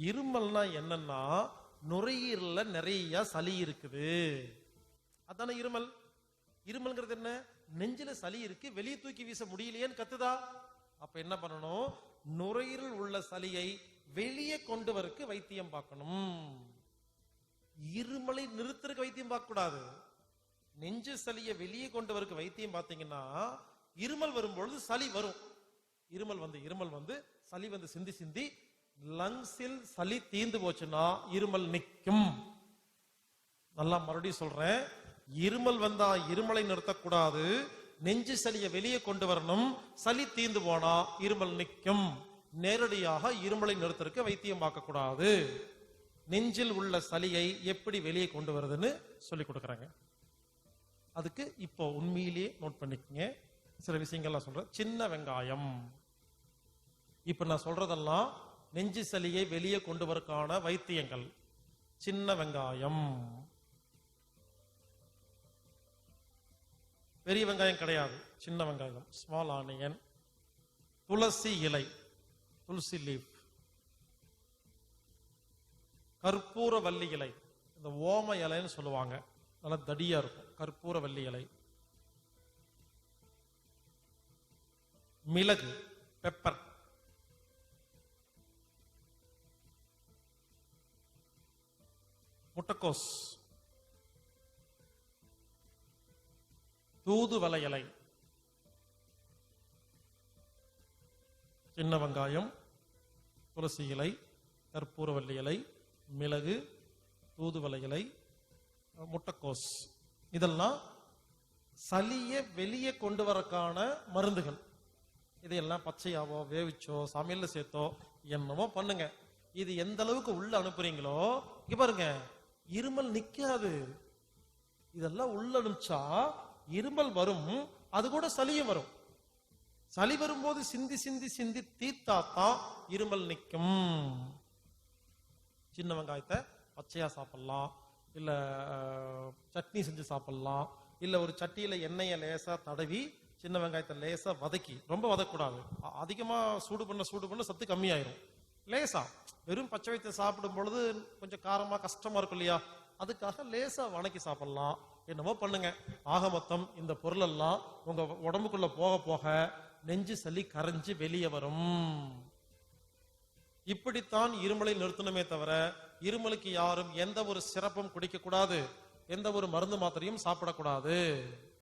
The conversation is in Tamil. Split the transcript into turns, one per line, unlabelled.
இருமல்னா என்னன்னா, நுரையீரல்ல நிறைய சளி இருக்குது, அதான இருமல். இருமல்ங்கிறது என்ன? நெஞ்சில சளி இருக்கு, வெளியே தூக்கி வீச முடியலையேன்னு கத்துதா. அப்ப என்ன பண்ணணும்? நுரையீரல் உள்ள சளியை வெளியே கொண்டு வரக்கு வைத்தியம் பார்க்கணும். இருமலை நிறுத்துறதுக்கு வைத்தியம் பார்க்க கூடாது. நெஞ்சு சளியை வெளியே கொண்டு வரக்கு வைத்தியம் பார்த்தீங்கன்னா, இருமல் வரும்பொழுது சளி வரும். இருமல் வந்து சளி வந்து சிந்தி சிந்தி லங்ஸில் சளி தீந்து போச்சுன்னா இருமல் நிற்கும். நல்லா மறுபடியும் சொல்றேன், இருமல் வந்தா இருமலை நிறுத்தக்கூடாது, நெஞ்சு சளியை வெளியே கொண்டு வரணும். சளி தீந்து போனா இருமல் நிற்கும். நேரடியாக இருமலை நிறுத்தறதுக்கு வைத்தியம் பார்க்க கூடாது. நெஞ்சில் உள்ள சளியை எப்படி வெளியே கொண்டு வருதுன்னு சொல்லி கொடுக்குறாங்க. அதுக்கு இப்போ உண்மையிலேயே நோட் பண்ணிக்கங்க, சில விஷயங்கள்லாம் சொல்றேன். சின்ன வெங்காயம், இப்ப நான் சொல்றதெல்லாம் நெஞ்சு சளியை வெளியே கொண்டு வரக்கான வைத்தியங்கள். சின்ன வெங்காயம், பெரிய வெங்காயம் கிடையாது, சின்ன வெங்காயம், ஸ்மால் ஆனியன், துளசி இலை, துளசி லீஃப், கற்பூர வள்ளி இலை, இந்த ஓம இலைன்னு சொல்லுவாங்க, நல்லா தடியா இருக்கும், கற்பூர வள்ளி இலை, மிளகு, பெப்பர், முட்டைக்கோஸ், தூதுவளை இலை, சின்ன வெங்காயம், துளசி இலை, கற்பூரவள்ளி இலை, மிளகு, தூதுவளை இலை, முட்டைக்கோஸ், இதெல்லாம் சளியை வெளியே கொண்டு வரக்கான மருந்துகள். இதையெல்லாம் பச்சையாவோ வேவிச்சோ சமையல்ல சேர்த்தோ என்னமோ பண்ணுங்க. இது எந்த அளவுக்கு உள்ள அனுப்புறீங்களோ, இங்க பாருங்க, இருமல் நிக்காது. இதெல்லாம் உள்ள அனுப்பிச்சா இருமல் வரும், அது கூட சளியும் வரும். சளி வரும்போது சிந்தி சிந்தி சிந்தி தீத்தாத்தான் இருமல் நிற்கும். சின்ன வெங்காயத்தை பச்சையா சாப்பிடலாம், இல்ல சட்னி செஞ்சு சாப்பிடலாம், இல்ல ஒரு சட்டியில எண்ணெயை லேசா தடவி சின்ன வெங்காயத்தை லேசா வதக்கி, ரொம்ப வதக்கூடாது, அதிகமா சூடு பண்ண சத்து கம்மியாயிரும். லேசா வெறும் பச்சை வைத்திய சாப்பிடும் பொழுது கொஞ்சம் காரமா கஷ்டமா இருக்கும் இல்லையா, அதுக்காக லேசா வணக்கி சாப்பிடலாம். என்னமோ பண்ணுங்க. ஆக மொத்தம் இந்த பொருள் எல்லாம் உங்க உடம்புக்குள்ள போக போக நெஞ்சு சளி கரைஞ்சு வெளியே வரும். இப்படித்தான் இருமலை நிறுத்தணுமே தவிர, இருமலுக்கு யாரும் எந்த ஒரு சிரப்பும் குடிக்க கூடாது, எந்த ஒரு மருந்து மாத்திரையும் சாப்பிடக்கூடாது.